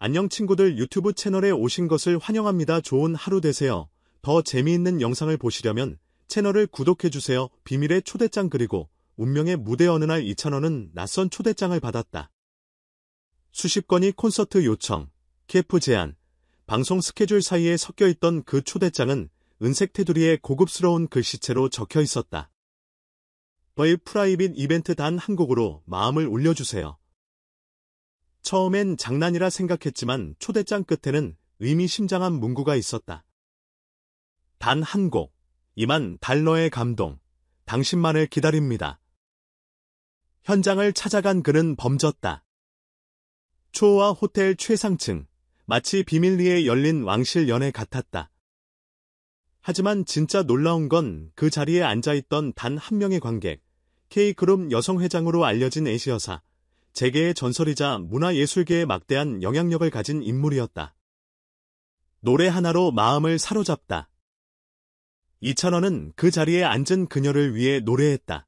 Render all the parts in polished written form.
안녕 친구들, 유튜브 채널에 오신 것을 환영합니다. 좋은 하루 되세요. 더 재미있는 영상을 보시려면 채널을 구독해주세요. 비밀의 초대장. 그리고 운명의 무대. 어느 날 이찬원은 낯선 초대장을 받았다. 수십 건의 콘서트 요청, KF 제안, 방송 스케줄 사이에 섞여있던 그 초대장은 은색 테두리에 고급스러운 글씨체로 적혀 있었다. 저희 프라이빗 이벤트 단 한 곡으로 마음을 울려주세요. 처음엔 장난이라 생각했지만 초대장 끝에는 의미심장한 문구가 있었다. 단 한 곡, $20,000의 감동, 당신만을 기다립니다. 현장을 찾아간 그는 범졌다. 초호화 호텔 최상층, 마치 비밀리에 열린 왕실 연회 같았다. 하지만 진짜 놀라운 건 그 자리에 앉아있던 단 한 명의 관객, K그룹 여성회장으로 알려진 애시 여사, 재계의 전설이자 문화예술계에 막대한 영향력을 가진 인물이었다. 노래 하나로 마음을 사로잡다. 이찬원은 그 자리에 앉은 그녀를 위해 노래했다.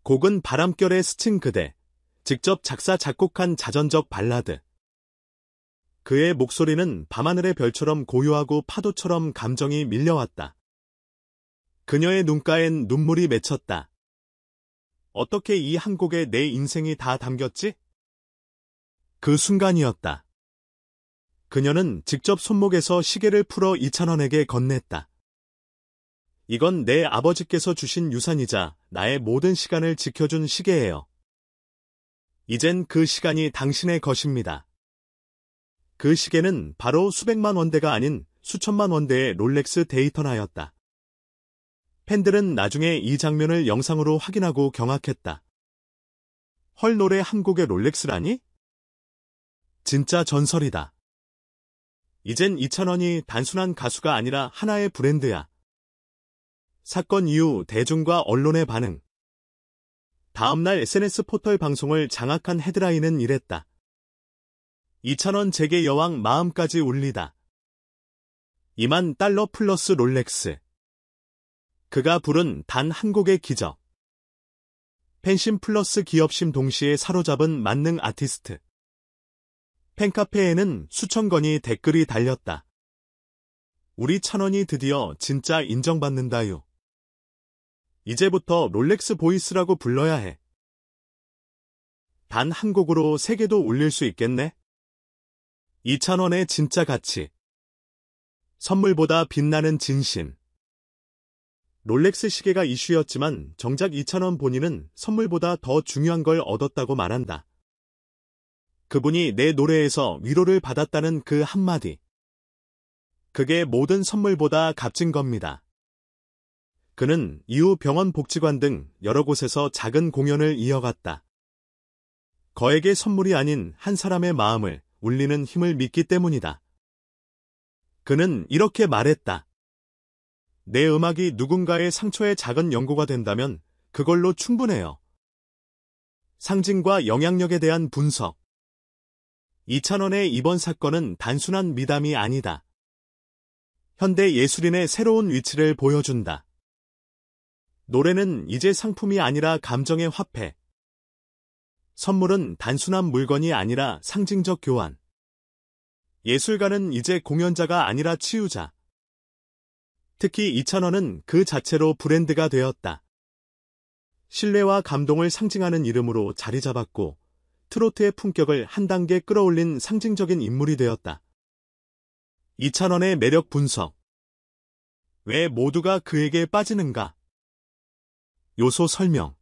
곡은 바람결에 스친 그대, 직접 작사 작곡한 자전적 발라드. 그의 목소리는 밤하늘의 별처럼 고요하고 파도처럼 감정이 밀려왔다. 그녀의 눈가엔 눈물이 맺혔다. 어떻게 이 한 곡에 내 인생이 다 담겼지? 그 순간이었다. 그녀는 직접 손목에서 시계를 풀어 이찬원에게 건넸다. 이건 내 아버지께서 주신 유산이자 나의 모든 시간을 지켜준 시계예요. 이젠 그 시간이 당신의 것입니다. 그 시계는 바로 수백만 원대가 아닌 수천만 원대의 롤렉스 데이터나였다. 팬들은 나중에 이 장면을 영상으로 확인하고 경악했다. 헐, 노래 한 곡에 롤렉스라니? 진짜 전설이다. 이젠 이찬원이 단순한 가수가 아니라 하나의 브랜드야. 사건 이후 대중과 언론의 반응. 다음날 SNS 포털 방송을 장악한 헤드라인은 이랬다. 이찬원 재계 여왕 마음까지 울리다. $20,000 플러스 롤렉스. 그가 부른 단 한 곡의 기적. 팬심 플러스 기업심 동시에 사로잡은 만능 아티스트. 팬카페에는 수천 건의 댓글이 달렸다. 우리 찬원이 드디어 진짜 인정받는다요. 이제부터 롤렉스 보이스라고 불러야 해. 단 한 곡으로 세계도 울릴 수 있겠네? 이찬원의 진짜 가치. 선물보다 빛나는 진심. 롤렉스 시계가 이슈였지만 정작 이찬원 본인은 선물보다 더 중요한 걸 얻었다고 말한다. 그분이 내 노래에서 위로를 받았다는 그 한마디. 그게 모든 선물보다 값진 겁니다. 그는 이후 병원 복지관 등 여러 곳에서 작은 공연을 이어갔다. 거액의 선물이 아닌 한 사람의 마음을 울리는 힘을 믿기 때문이다. 그는 이렇게 말했다. 내 음악이 누군가의 상처에 작은 연고가 된다면 그걸로 충분해요. 상징과 영향력에 대한 분석. 이찬원의 이번 사건은 단순한 미담이 아니다. 현대 예술인의 새로운 위치를 보여준다. 노래는 이제 상품이 아니라 감정의 화폐. 선물은 단순한 물건이 아니라 상징적 교환. 예술가는 이제 공연자가 아니라 치유자. 특히 이찬원은 그 자체로 브랜드가 되었다. 신뢰와 감동을 상징하는 이름으로 자리 잡았고 트로트의 품격을 한 단계 끌어올린 상징적인 인물이 되었다. 이찬원의 매력 분석. 왜 모두가 그에게 빠지는가? 요소 설명.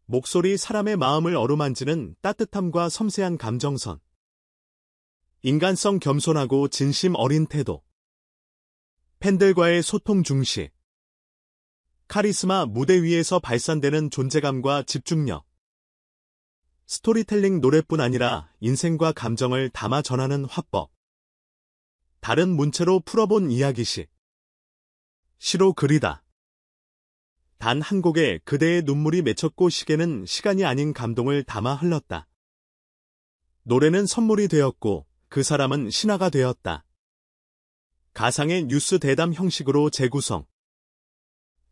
목소리, 사람의 마음을 어루만지는 따뜻함과 섬세한 감정선. 인간성, 겸손하고 진심 어린 태도. 팬들과의 소통 중시. 카리스마, 무대 위에서 발산되는 존재감과 집중력. 스토리텔링, 노래뿐 아니라 인생과 감정을 담아 전하는 화법. 다른 문체로 풀어본 이야기식. 시로 그리다. 단 한 곡에 그대의 눈물이 맺혔고 시계는 시간이 아닌 감동을 담아 흘렀다. 노래는 선물이 되었고 그 사람은 신화가 되었다. 가상의 뉴스 대담 형식으로 재구성.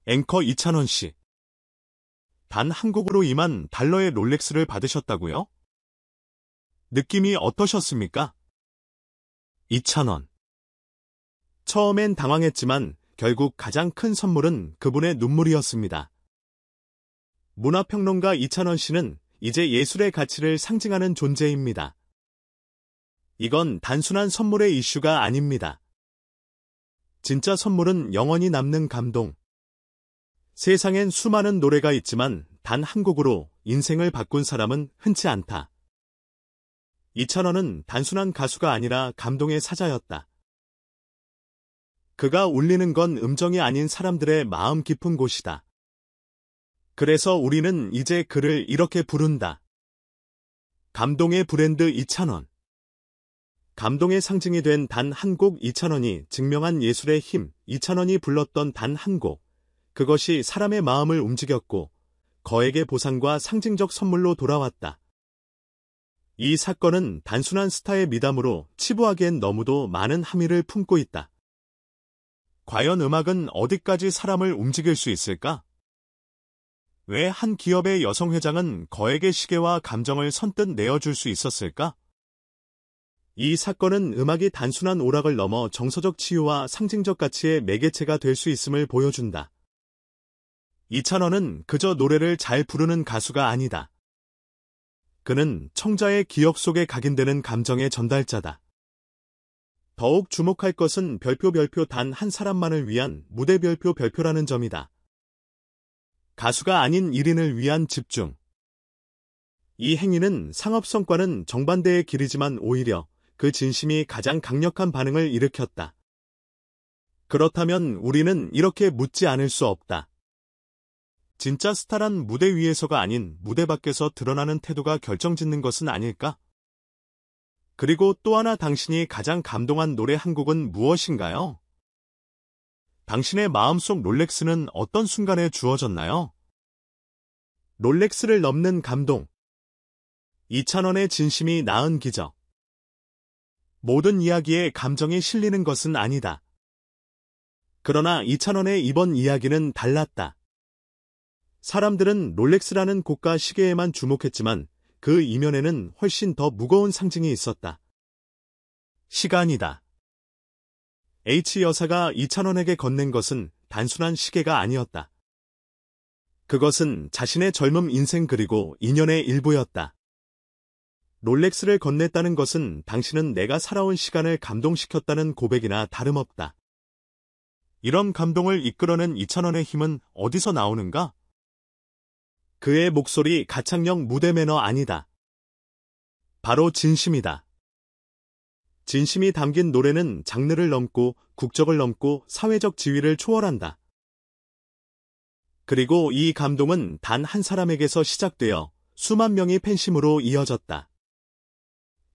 앵커 이찬원 씨. 단 한 곡으로 $20,000의 롤렉스를 받으셨다고요? 느낌이 어떠셨습니까? 2,000원. 처음엔 당황했지만 결국 가장 큰 선물은 그분의 눈물이었습니다. 문화평론가 이찬원 씨는 이제 예술의 가치를 상징하는 존재입니다. 이건 단순한 선물의 이슈가 아닙니다. 진짜 선물은 영원히 남는 감동. 세상엔 수많은 노래가 있지만 단 한 곡으로 인생을 바꾼 사람은 흔치 않다. 이찬원은 단순한 가수가 아니라 감동의 사자였다. 그가 울리는 건 음정이 아닌 사람들의 마음 깊은 곳이다. 그래서 우리는 이제 그를 이렇게 부른다. 감동의 브랜드 이찬원. 감동의 상징이 된 단 한 곡 이찬원이 증명한 예술의 힘, 이찬원이 불렀던 단 한 곡. 그것이 사람의 마음을 움직였고 거액의 보상과 상징적 선물로 돌아왔다. 이 사건은 단순한 스타의 미담으로 치부하기엔 너무도 많은 함의를 품고 있다. 과연 음악은 어디까지 사람을 움직일 수 있을까? 왜 한 기업의 여성 회장은 거액의 시계와 감정을 선뜻 내어줄 수 있었을까? 이 사건은 음악이 단순한 오락을 넘어 정서적 치유와 상징적 가치의 매개체가 될 수 있음을 보여준다. 이찬원은 그저 노래를 잘 부르는 가수가 아니다. 그는 청자의 기억 속에 각인되는 감정의 전달자다. 더욱 주목할 것은 별표 단 한 사람만을 위한 무대 별표라는 점이다. 가수가 아닌 1인을 위한 집중. 이 행위는 상업 성과는 정반대의 길이지만 오히려 그 진심이 가장 강력한 반응을 일으켰다. 그렇다면 우리는 이렇게 묻지 않을 수 없다. 진짜 스타란 무대 위에서가 아닌 무대 밖에서 드러나는 태도가 결정짓는 것은 아닐까? 그리고 또 하나 당신이 가장 감동한 노래 한 곡은 무엇인가요? 당신의 마음속 롤렉스는 어떤 순간에 주어졌나요? 롤렉스를 넘는 감동. 이찬원의 진심이 낳은 기적. 모든 이야기에 감정이 실리는 것은 아니다. 그러나 이찬원의 이번 이야기는 달랐다. 사람들은 롤렉스라는 고가 시계에만 주목했지만 그 이면에는 훨씬 더 무거운 상징이 있었다. 시간이다. H 여사가 이찬원에게 건넨 것은 단순한 시계가 아니었다. 그것은 자신의 젊음 인생 그리고 인연의 일부였다. 롤렉스를 건넸다는 것은 당신은 내가 살아온 시간을 감동시켰다는 고백이나 다름없다. 이런 감동을 이끌어낸 이찬원의 힘은 어디서 나오는가? 그의 목소리 가창력 무대 매너 아니다. 바로 진심이다. 진심이 담긴 노래는 장르를 넘고 국적을 넘고 사회적 지위를 초월한다. 그리고 이 감동은 단 한 사람에게서 시작되어 수만 명의 팬심으로 이어졌다.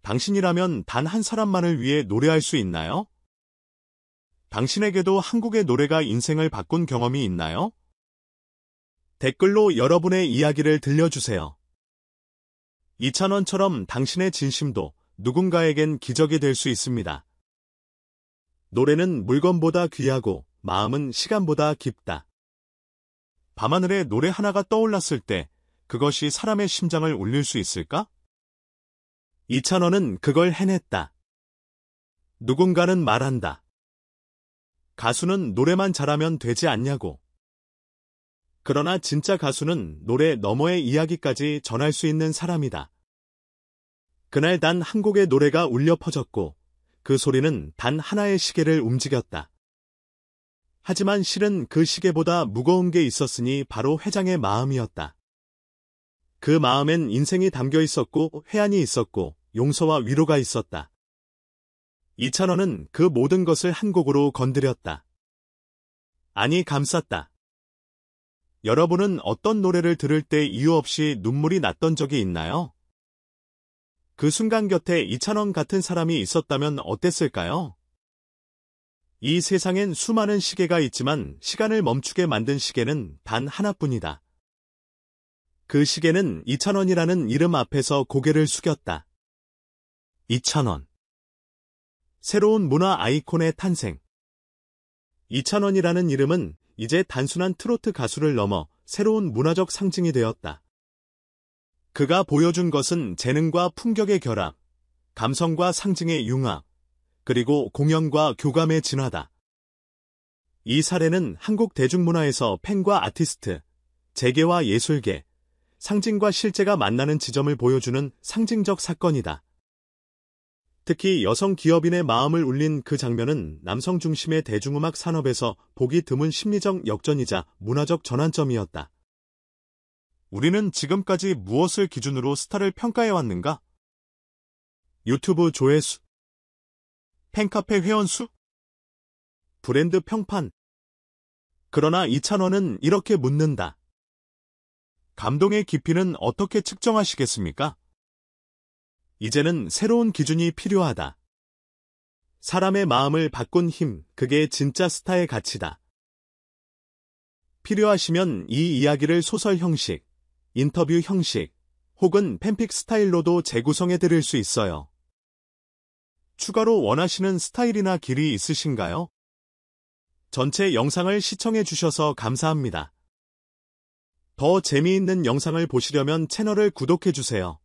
당신이라면 단 한 사람만을 위해 노래할 수 있나요? 당신에게도 한국의 노래가 인생을 바꾼 경험이 있나요? 댓글로 여러분의 이야기를 들려주세요. 이찬원처럼 당신의 진심도 누군가에겐 기적이 될 수 있습니다. 노래는 물건보다 귀하고 마음은 시간보다 깊다. 밤하늘에 노래 하나가 떠올랐을 때 그것이 사람의 심장을 울릴 수 있을까? 이찬원은 그걸 해냈다. 누군가는 말한다. 가수는 노래만 잘하면 되지 않냐고. 그러나 진짜 가수는 노래 너머의 이야기까지 전할 수 있는 사람이다. 그날 단 한 곡의 노래가 울려 퍼졌고 그 소리는 단 하나의 시계를 움직였다. 하지만 실은 그 시계보다 무거운 게 있었으니 바로 회장의 마음이었다. 그 마음엔 인생이 담겨 있었고 회한이 있었고 용서와 위로가 있었다. 이찬원은 그 모든 것을 한 곡으로 건드렸다. 아니 감쌌다. 여러분은 어떤 노래를 들을 때 이유 없이 눈물이 났던 적이 있나요? 그 순간 곁에 이찬원 같은 사람이 있었다면 어땠을까요? 이 세상엔 수많은 시계가 있지만 시간을 멈추게 만든 시계는 단 하나뿐이다. 그 시계는 이찬원이라는 이름 앞에서 고개를 숙였다. 이찬원. 새로운 문화 아이콘의 탄생. 이찬원이라는 이름은 이제 단순한 트로트 가수를 넘어 새로운 문화적 상징이 되었다. 그가 보여준 것은 재능과 품격의 결합, 감성과 상징의 융합, 그리고 공연과 교감의 진화다. 이 사례는 한국 대중문화에서 팬과 아티스트, 재계와 예술계, 상징과 실제가 만나는 지점을 보여주는 상징적 사건이다. 특히 여성 기업인의 마음을 울린 그 장면은 남성 중심의 대중음악 산업에서 보기 드문 심리적 역전이자 문화적 전환점이었다. 우리는 지금까지 무엇을 기준으로 스타를 평가해왔는가? 유튜브 조회수, 팬카페 회원수, 브랜드 평판. 그러나 이찬원은 이렇게 묻는다. 감동의 깊이는 어떻게 측정하시겠습니까? 이제는 새로운 기준이 필요하다. 사람의 마음을 바꾼 힘, 그게 진짜 스타의 가치다. 필요하시면 이 이야기를 소설 형식, 인터뷰 형식, 혹은 팬픽 스타일로도 재구성해 드릴 수 있어요. 추가로 원하시는 스타일이나 길이 있으신가요? 전체 영상을 시청해 주셔서 감사합니다. 더 재미있는 영상을 보시려면 채널을 구독해 주세요.